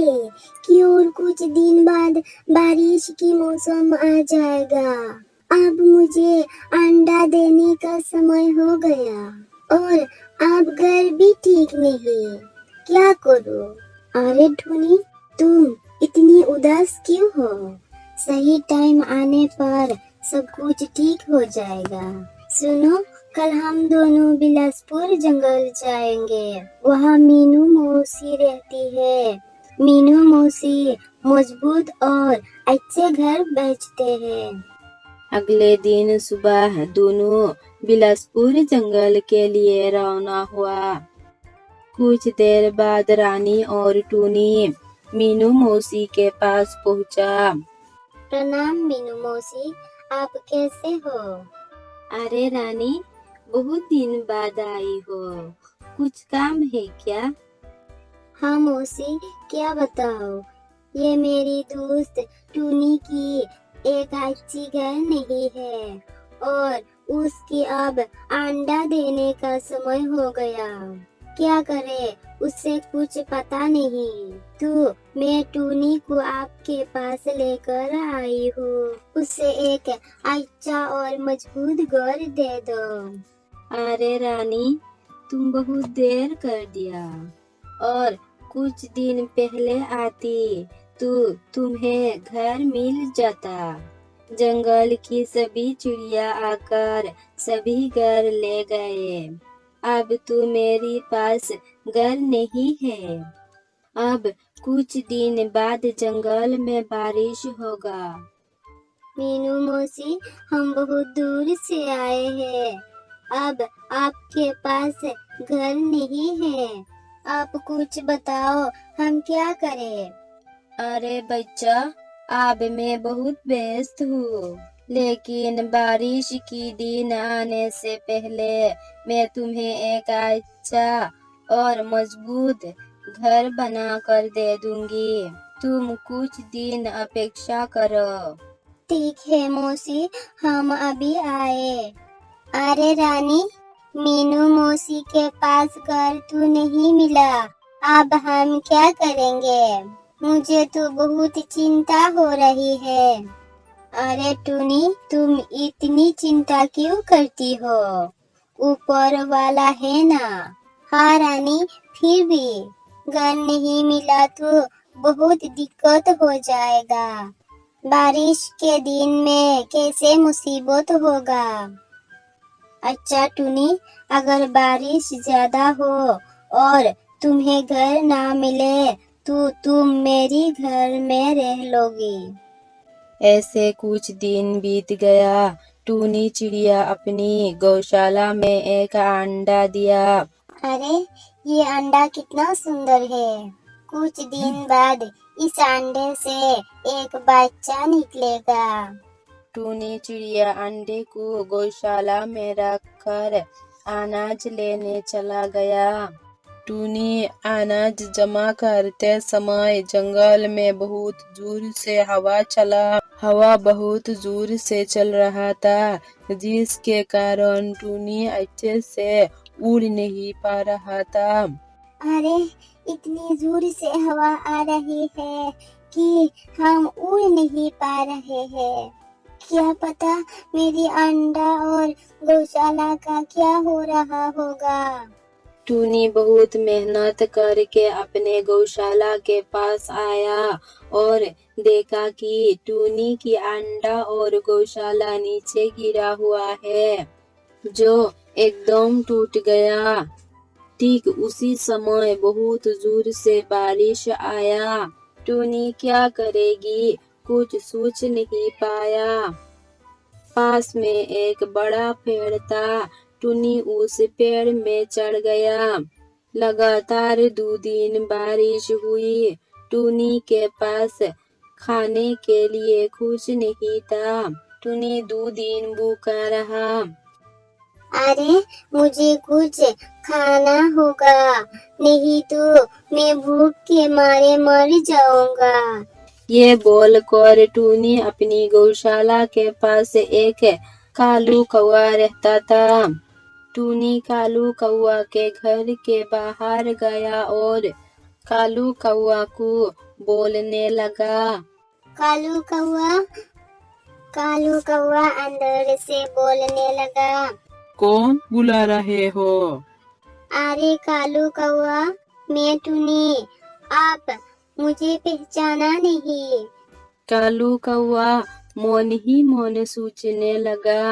थे कि और कुछ दिन बाद बारिश की मौसम आ जाएगा। अब मुझे अंडा देने का समय हो गया और अब घर भी ठीक नहीं, क्या करूं? अरे टूनी, तुम इतनी उदास क्यों हो? सही टाइम आने पर सब कुछ ठीक हो जाएगा। सुनो, कल हम दोनों बिलासपुर जंगल जाएंगे। वहाँ मीनू मौसी रहती है। मीनू मौसी मजबूत और अच्छे घर बेचते हैं। अगले दिन सुबह दोनों बिलासपुर जंगल के लिए रवाना हुआ। कुछ देर बाद रानी और टूनी मीनू मौसी के पास पहुंचा। प्रणाम मीनू मौसी, आप कैसे हो? अरे रानी, बहुत दिन बाद आई हो, कुछ काम है क्या? हाँ मौसी, क्या बताओ? ये मेरी दोस्त टूनी की एक अच्छी घर नहीं है और उसकी अब अंडा देने का समय हो गया। क्या करे, उससे कुछ पता नहीं। तो मैं टूनी को आपके पास लेकर आई हूँ। उसे एक अच्छा और मजबूत घर दे दो। अरे रानी, तुम बहुत देर कर दिया, और कुछ दिन पहले आती तो तुम्हें घर मिल जाता। जंगल की सभी चिड़िया आकर सभी घर ले गए। अब तो मेरे पास घर नहीं है। अब कुछ दिन बाद जंगल में बारिश होगा। मीनू मौसी, हम बहुत दूर से आए हैं। अब आपके पास घर नहीं है। आप कुछ बताओ, हम क्या करें? अरे बच्चा, अब मैं बहुत व्यस्त हूँ, लेकिन बारिश की दिन आने से पहले मैं तुम्हें एक अच्छा और मजबूत घर बना कर दे दूंगी। तुम कुछ दिन अपेक्षा करो। ठीक है मौसी, हम अभी आए। अरे रानी, मीनू मौसी के पास घर तो नहीं मिला। अब हम क्या करेंगे? मुझे तो बहुत चिंता हो रही है। अरे टूनी, तुम इतनी चिंता क्यों करती हो? ऊपर वाला है ना। हाँ रानी, फिर भी घर नहीं मिला तो बहुत दिक्कत हो जाएगा। बारिश के दिन में कैसे मुसीबत होगा। अच्छा टूनी, अगर बारिश ज्यादा हो और तुम्हें घर ना मिले तो तुम मेरी घर में रह लोगी। ऐसे कुछ दिन बीत गया। टूनी चिड़िया अपनी गौशाला में एक अंडा दिया। अरे, ये अंडा कितना सुंदर है। कुछ दिन बाद इस अंडे से एक बच्चा निकलेगा। टूनी चिड़िया अंडे को गौशाला में रखकर अनाज लेने चला गया। टूनी अनाज जमा करते समय जंगल में बहुत जोर से हवा चला। हवा बहुत जोर से चल रहा था, जिसके कारण टूनी अच्छे से उड़ नहीं पा रहा था। अरे, इतनी जोर से हवा आ रही है कि हम उड़ नहीं पा रहे हैं। क्या पता मेरी अंडा और गौशाला का क्या हो रहा होगा। टूनी बहुत मेहनत करके अपने गौशाला के पास आया और देखा कि टूनी की अंडा और गौशाला नीचे गिरा हुआ है, जो एकदम टूट गया। ठीक उसी समय बहुत जोर से बारिश आया। टूनी क्या करेगी, कुछ सोच नहीं पाया। पास में एक बड़ा पेड़ था। टूनी उस पेड़ में चढ़ गया। लगातार 2 दिन बारिश हुई। टूनी के पास खाने के लिए कुछ नहीं था। टूनी 2 दिन भूखा रहा। अरे, मुझे कुछ खाना होगा, नहीं तो मैं भूख के मारे मर जाऊंगा। ये बोलकर टूनी अपनी गौशाला के पास एक कालू कौवा रहता था। टूनी कालू कौवा के घर के बाहर गया और कालू कौवा को बोलने लगा। कालू कौआ अंदर से बोलने लगा। कौन बुला रहे हो? अरे कालू कौआ, मैं टुनी। आप मुझे पहचाना नहीं? कालू कौआ मौन ही मौन सोचने लगा।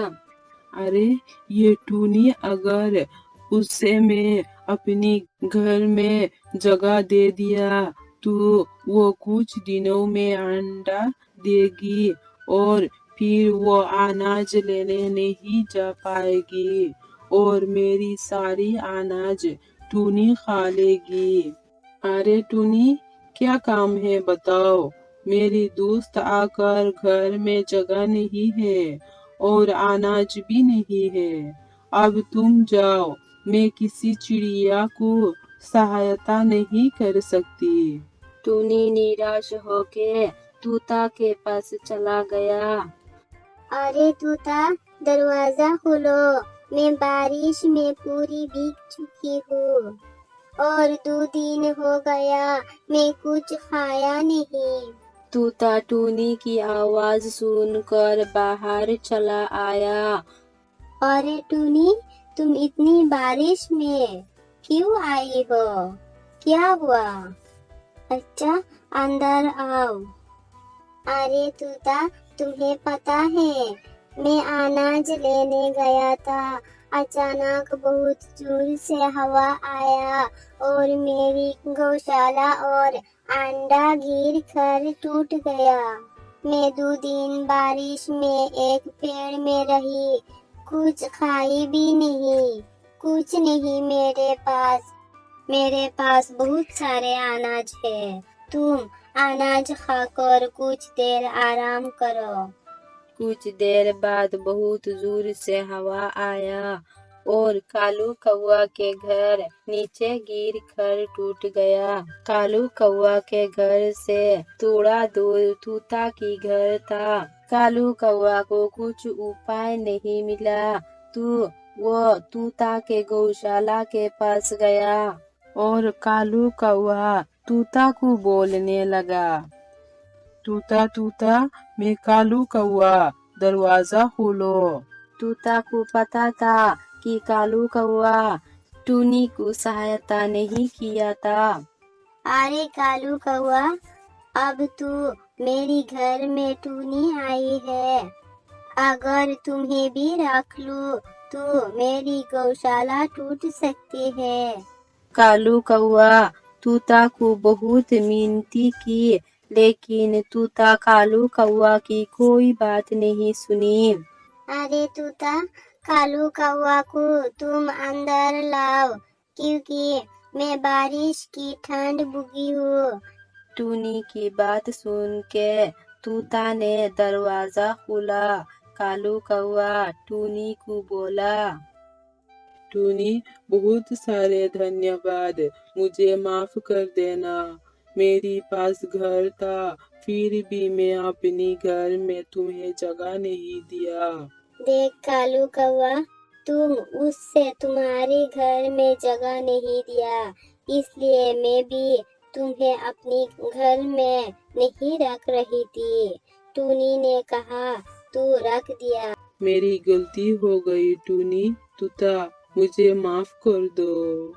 अरे ये टूनी, अगर उससे मैं अपनी घर में जगह दे दिया तो वो कुछ दिनों में अंडा देगी और फिर वो अनाज लेने नहीं जा पाएगी और मेरी सारी अनाज टूनी खा लेगी। अरे टूनी, क्या काम है बताओ? मेरी दोस्त आकर घर में जगह नहीं है और अनाज भी नहीं है। अब तुम जाओ, मैं किसी चिड़िया को सहायता नहीं कर सकती। टूनी निराश होके तोता के पास चला गया। अरे तोता, दरवाजा खोलो, मैं बारिश में पूरी भीग चुकी हूँ और 2 दिन हो गया मैं कुछ खाया नहीं। तोता टूनी की आवाज सुनकर बाहर चला आया। अरे टूनी, तुम इतनी बारिश में क्यों आई हो? क्या हुआ? अच्छा, अंदर आओ। अरे तोता, तुम्हें पता है, मैं अनाज लेने गया था। अचानक बहुत जोर से हवा आया और मेरी गौशाला और अंडा गिर कर टूट गया। मैं 2 दिन बारिश में एक पेड़ में रही, कुछ खाई भी नहीं, कुछ नहीं मेरे पास बहुत सारे अनाज है। तुम अनाज खाकर कुछ देर आराम करो। कुछ देर बाद बहुत जोर से हवा आया और कालू कौआ के घर नीचे गिर कर टूट गया। कालू कौआ के घर से थोड़ा दूर तोता की घर था। कालू कौआ को कुछ उपाय नहीं मिला तो वो तोता के गौशाला के पास गया और कालू कौआ तोता को बोलने लगा। तूता तूता, मैं कालू कौआ, दरवाजा खोलो। तोता को पता था कि कालू कौआ टूनी को सहायता नहीं किया था। अरे कालू कौआ, अब तू मेरी घर में टूनी आई है। अगर तुम्हें भी रख लूं तो मेरी गौशाला टूट सकती है। कालू कौआ तोता को बहुत मिन्नती की, लेकिन तोता कालू कौआ की कोई बात नहीं सुनी। अरे तोता, कालू कौआ को तुम अंदर लाओ, क्योंकि मैं बारिश की ठंड भूगी हूँ। टूनी की बात सुन के तोता ने दरवाजा खोला। कालू कौआ टूनी को बोला। टूनी, बहुत सारे धन्यवाद, मुझे माफ कर देना। मेरे पास घर था, फिर भी मैं अपनी घर में तुम्हें जगह नहीं दिया। देख कालू कौआ, तुम उससे तुम्हारे घर में जगह नहीं दिया, इसलिए मैं भी तुम्हें अपनी घर में नहीं रख रही थी। टूनी ने कहा, तू रख दिया। मेरी गलती हो गई टूनी, तूता मुझे माफ कर दो।